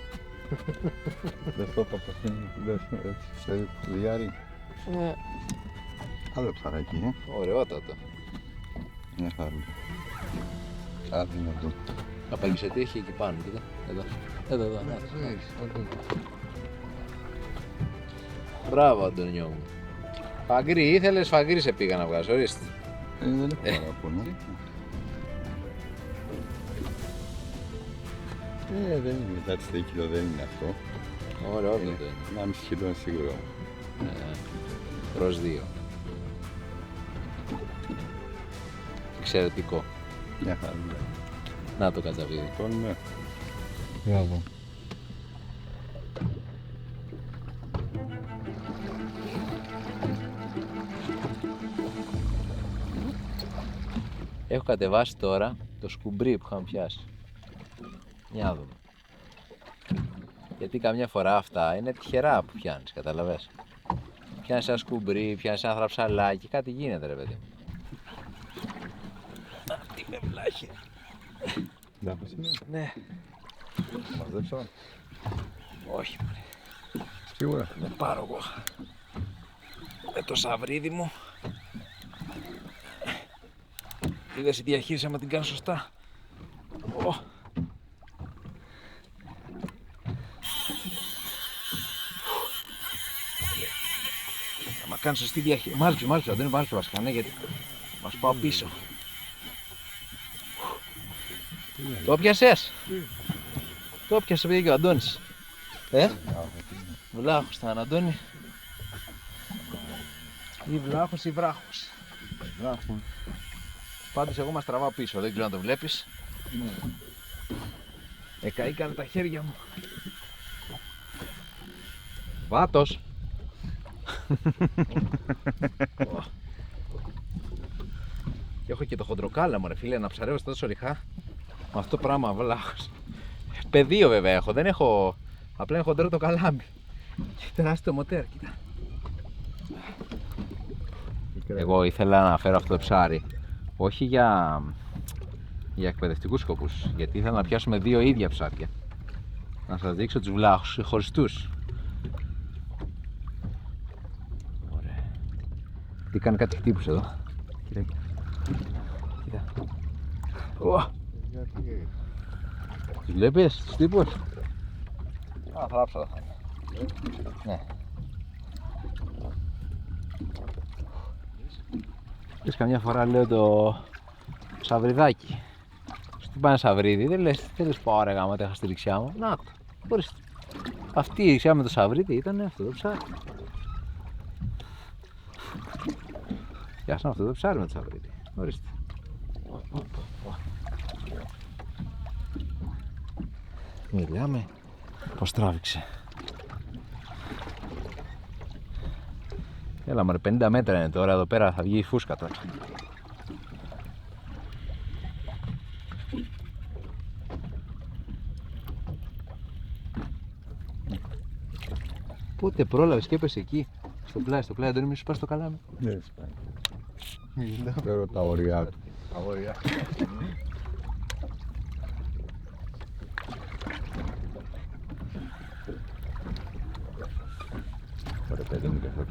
Δεν το είπα πως είναι έτσι σε διάρρη. Άλλο ψαράκι, Ωραιότατο. Μια χαρά. Άντε να δω. Απαγγίσε τι έχει εκεί πάνω, κοίτα. Εδώ, να. Μπράβο, Αντωνιό μου. Φαγκρί, ήθελες φαγκρί σε πήγα να βγάζω, ορίστε. Δεν έχω παράπονο. Δεν είναι μετά τις 2 κιλό, δεν είναι αυτό. Ωραίο είναι. 1,5 κιλό είναι σίγουρο. Προς 2. Εξαιρετικό. Μια χαρά. Να το κατσαβίδι. Λοιπόν, ναι. Μπράβο. Έχω κατεβάσει τώρα το σκουμπρί που είχαμε πιάσει. Για να δούμε. Γιατί καμιά φορά αυτά είναι τυχερά που πιάνεις, καταλαβες. Πιάνεις ένα σκουμπρί, πιάνεις ένα θραψαλάκι, κάτι γίνεται ρε παιδί. Τι με βλάχει. Λάθος είναι. Ναι. Μαζέψω. Όχι μωρέ. Σίγουρα. Με πάρω εγώ. Με το σαβρίδι μου. Είδες η διαχείριση άμα την κάνω σωστά. Άμα κάνω σωστή διαχείριση. Μάλιστα, δεν είναι μάλιστα βασικά, ναι, γιατί μας πάω πίσω. Το πιασες. Το πιασε παιδί και ο Αντώνης. Βλάχος ήταν, Αντώνη. Ή βλάχος ή βράχος. Βράχος. Πάντως εγώ μας τραβάω πίσω, δεν ξέρω αν το βλέπεις. Καήκανε τα χέρια μου. Βάτος. Και έχω και το χοντροκάλαμο ρε φίλε, να ψαρεύω τόσο ριχά. Με αυτό το πράγμα βλάχος. Πεδίο βέβαια έχω, δεν έχω Απλά είναι χοντρό το καλάμι. Και περάσει το μοτέρ, κοίτα. Εγώ ήθελα να φέρω αυτό το ψάρι, όχι για εκπαιδευτικούς σκοπούς, γιατί ήθελα να πιάσουμε 2 ίδια ψάρια. Να σας δείξω τους βλάχους χωριστούς. Ωραία. Τι κάνει, κάτι χτύπησε εδώ. Κοίτα, κοίτα. Τους βλέπεις, τους τύπους. Α, θράψα. Ναι. Λες, καμιά φορά λέω το σαβριδάκι. Σου πάνε σαβρίδι, δεν λες πάω ρε γάμα, είχα στη ρηξιά μου. Να το, ορίστε. Αυτή η ρηξιά με το σαβρίδι ήταν αυτό το ψάρι. Πιάσαμε αυτό το ψάρι με το σαβρίδι, ορίστε. Μιλάμε, πως τράβηξε. Έλα μωρέ, 50 μέτρα είναι τώρα, εδώ πέρα θα βγει η φούσκα τώρα. Πότε πρόλαβες και έπεσε εκεί, στο πλάι, δεν μην σου πας στο καλάμι. Δεν σπάει. Φέρω τα όρια του. Τα όρια. Ωραία παιδί μου και αυτό.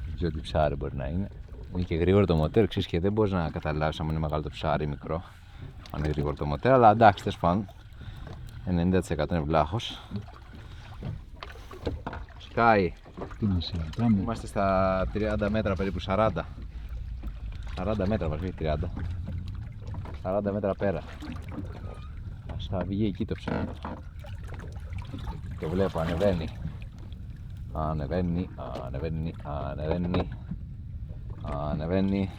Δεν ξέρω τι ψάρι μπορεί να είναι. Είναι και γρήγορο το μοτέρ, ξέρεις, και δεν μπορείς να καταλάβεις αν είναι μεγάλο το ψάρι ή μικρό. Αν είναι γρήγορο το μοτέρ, αλλά εντάξει, τέλος πάντων. 90% είναι βλάχος. Σκάει. Τι να συζητάμε. Είμαστε στα 30 μέτρα περίπου, 40. 40 μέτρα μας βγει, 30. 40 μέτρα πέρα. Ας θα βγει εκεί το ψάρι. Το βλέπω, ανεβαίνει. Ανεβαίνει, ανεβαίνει, ανεβαίνει. Ανεβαίνει.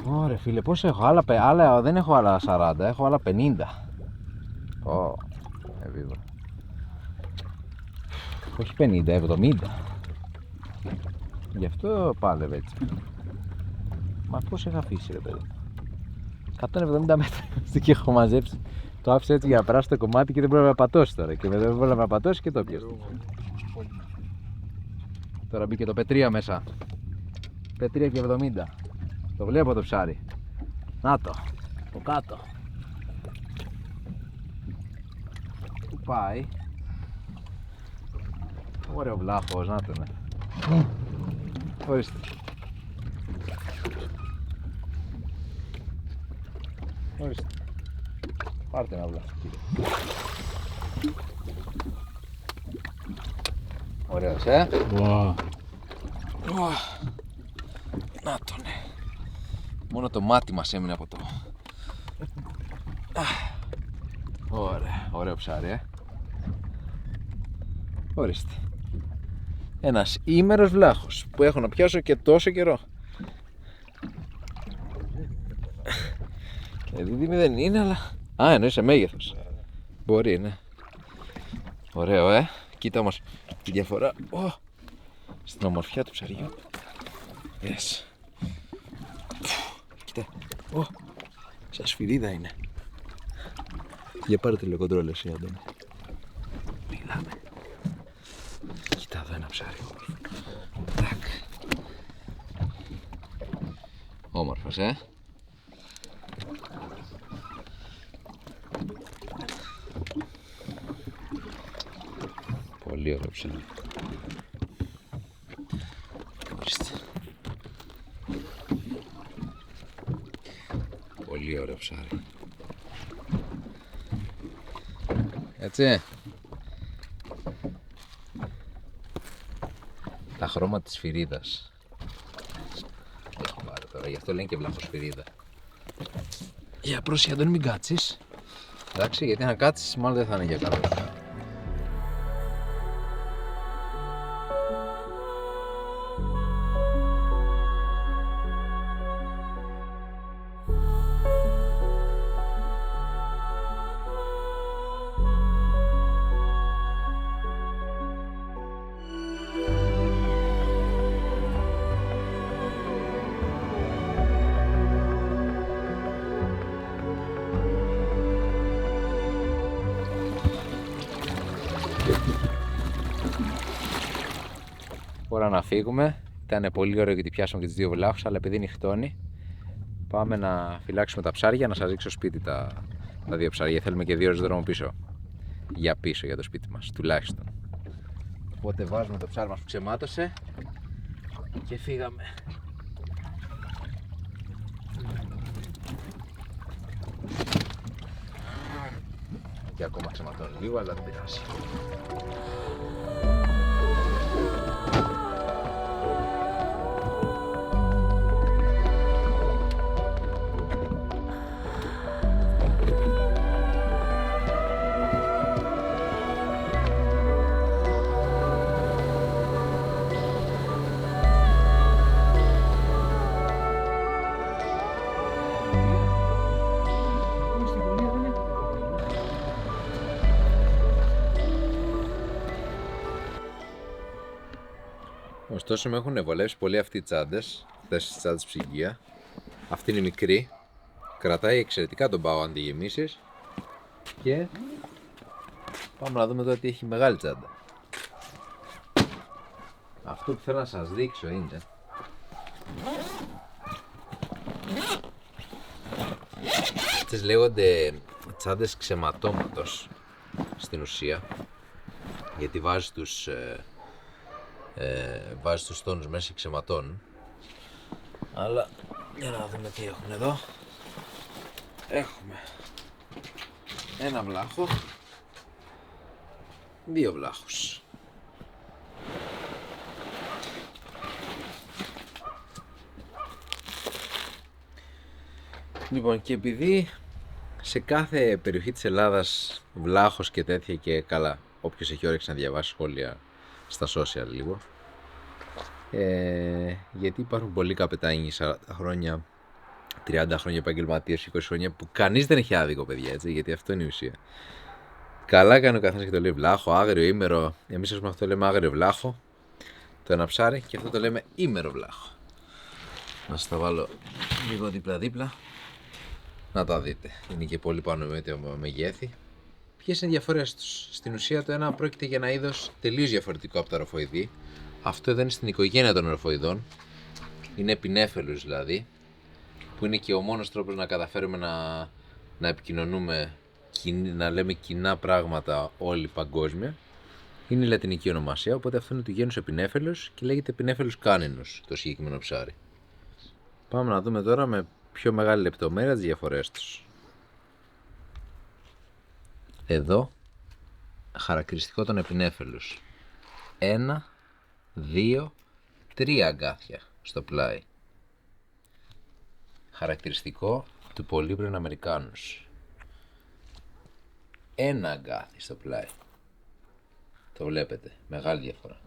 Ωραία φίλε, πόσο έχω, άλλα δεν έχω άλλα 40, έχω άλλα 50. Ω, εβίβα. Όχι 50, 70. Γι' αυτό πάλευε έτσι. Μα πώς είχα αφήσει ρε παιδί. 170 μέτρα και έχω μαζέψει. Το άφησα έτσι για να περάσει το κομμάτι και δεν μπορεί να πατώσει τώρα. Και δεν μπορεί να πατώσει και το πιέζει. Τώρα μπήκε το πετρία μέσα. Πετρία και 70. Το βλέπω το ψάρι. Να το. Από κάτω. Πού πάει. Ωραίο βλάχος, να το ναι. Ορίστε. Ορίστε. Πάρτε ένα βλάχο κύριε. Ωραίος Wow. Να το ναι. Μόνο το μάτι μας έμεινε από το. Ωραία, ωραίο ψάρι Ορίστε. Ένας ήμερος βλάχος που έχω να πιάσω και τόσο καιρό. Δίδυμη δεν είναι, αλλά... Α, εννοείς σε μέγεθος. Μπορεί, ναι. Ωραίο, Κοίτα όμως τη διαφορά στην ομορφιά του ψαριού. Yes. Κοίτα. Σαν σφυρίδα είναι. Για πάρε τηλεκοντρόλ εσύ, Αντώνη. Μιλάμε. Κοίτα εδώ ένα ψάρι όμορφο. Τάκ. Όμορφος, Πολύ ωραίο ψάρι. Ορίστε. Πολύ ωραίο ψάρι. Έτσι. Τα χρώματα της σφυρίδας. Έχω πάρει τώρα, γι' αυτό λένε και βλαχοσφυρίδα. Για πρόσεχε Αντώνη, μην κάτσεις. Εντάξει, γιατί αν κάτσεις μάλλον δεν θα είναι για καλό. Ώρα να φύγουμε. Ήταν πολύ ωραίο γιατί πιάσαμε και τις δύο βλάχους, αλλά επειδή νυχτώνει, πάμε να φυλάξουμε τα ψάρια, να σας δείξω σπίτι τα δύο ψάρια. Θέλουμε και 2 ώρες δρόμο πίσω. Για πίσω για το σπίτι μας, τουλάχιστον. Οπότε βάζουμε το ψάρι μας που ξεμάτωσε και φύγαμε. Και ακόμα ξεματώνει λίγο, αλλά δεν πειράζει. Ωστόσο με έχουν βολεύσει πολύ αυτοί οι τσάντες, αυτές τις τσάντες ψυγεία. Αυτή είναι μικρή, κρατάει εξαιρετικά τον πάγο αν τη γεμίσεις. Και πάμε να δούμε τώρα τι έχει μεγάλη τσάντα. Αυτό που θέλω να σας δείξω είναι αυτές λέγονται τσάντες ξεματώματος στην ουσία, γιατί βάζεις τους τόνους μέσα και ξεματώνουν. Αλλά για να δούμε τι έχουν εδώ. Έχουμε ένα βλάχο, 2 βλάχους. Λοιπόν, και επειδή σε κάθε περιοχή της Ελλάδας βλάχος και τέτοια και καλά, όποιος έχει όρεξη να διαβάσει σχόλια στα social λίγο, γιατί υπάρχουν πολλοί καπετάνοι 40 χρόνια, 30 χρόνια επαγγελματίες, 20 χρόνια που κανείς δεν έχει άδικο, παιδιά, έτσι, γιατί αυτό είναι η ουσία. Καλά κάνει ο καθένας και το λέει βλάχο, άγριο, ήμερο. Εμείς ας πούμε αυτό λέμε άγριο βλάχο, το ένα ψάρι, και αυτό το λέμε ήμερο βλάχο. Να σας τα βάλω λίγο δίπλα-δίπλα να τα δείτε. Είναι και πολύ πάνω με το μεγέθη. Ποιες είναι οι διαφορές τους? Στην ουσία το ένα πρόκειται για ένα είδος τελείως διαφορετικό από τα ροφοειδή. Αυτό εδώ είναι στην οικογένεια των ροφοειδών. Είναι επινέφελους δηλαδή, που είναι και ο μόνος τρόπος να καταφέρουμε να επικοινωνούμε, να λέμε κοινά πράγματα όλοι παγκόσμια. Είναι η λατινική ονομασία, οπότε αυτό είναι του γένους επινέφελους και λέγεται επινέφελους κάνινους το συγκεκριμένο ψάρι. Πάμε να δούμε τώρα με πιο μεγάλη λεπτομέρεια τις διαφορές τους. Εδώ, χαρακτηριστικό των επινέφελους. 1, 2, 3 αγκάθια στο πλάι. Χαρακτηριστικό του Polybrion americanus. 1 αγκάθι στο πλάι. Το βλέπετε, μεγάλη διαφορά.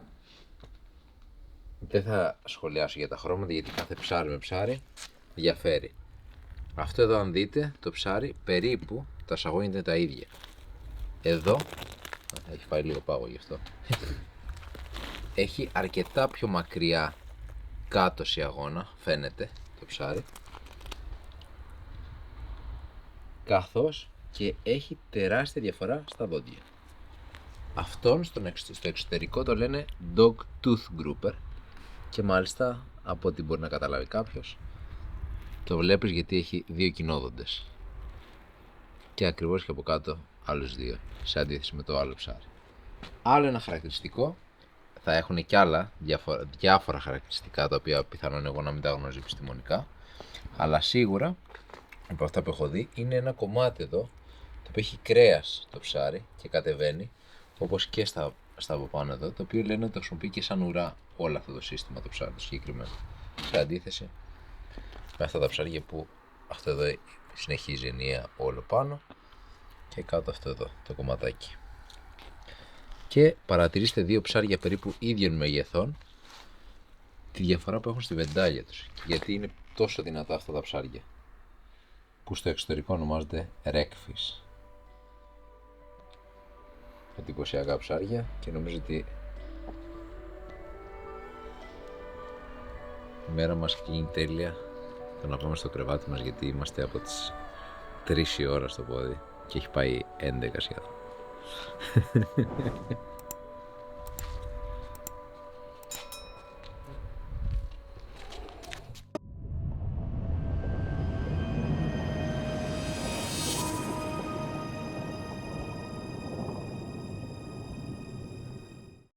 Δεν θα σχολιάσω για τα χρώματα γιατί κάθε ψάρι με ψάρι διαφέρει. Αυτό εδώ αν δείτε το ψάρι περίπου τα σαγόνια είναι τα ίδια. Εδώ, έχει πάει λίγο πάγο γι' αυτό, έχει αρκετά πιο μακριά κάτω σε αγώνα, φαίνεται το ψάρι, καθώς και έχει τεράστια διαφορά στα δόντια. Αυτόν στο εξωτερικό το λένε dog tooth grouper και μάλιστα από ό,τι μπορεί να καταλάβει κάποιος το βλέπεις γιατί έχει 2 κοινόδοντες και ακριβώς και από κάτω άλλους 2 σε αντίθεση με το άλλο ψάρι. Άλλο ένα χαρακτηριστικό, θα έχουν και άλλα διάφορα χαρακτηριστικά τα οποία πιθανόν εγώ να μην τα γνωρίζω επιστημονικά, αλλά σίγουρα από αυτά που έχω δει είναι ένα κομμάτι εδώ το οποίο έχει κρέας το ψάρι και κατεβαίνει, όπως και στα από πάνω εδώ, το οποίο λένε ότι το χρησιμοποιεί και σαν ουρά όλο αυτό το σύστημα το ψάρι το συγκεκριμένο, σε αντίθεση με αυτά τα ψάρια που αυτό εδώ συνεχίζει ενιαία όλο πάνω και κάτω αυτό εδώ το κομματάκι. Και παρατηρήστε 2 ψάρια περίπου ίδιων μεγεθών, τη διαφορά που έχουν στη βεντάλια τους, γιατί είναι τόσο δυνατά αυτά τα ψάρια που στο εξωτερικό ονομάζονται ρέκφις. Εντυπωσιακά ψάρια και νομίζω ότι η μέρα μας κλείνει τέλεια το να πάμε στο κρεβάτι μας, γιατί είμαστε από τις 3 η ώρα στο πόδι και έχει πάει 11 σχεδόν.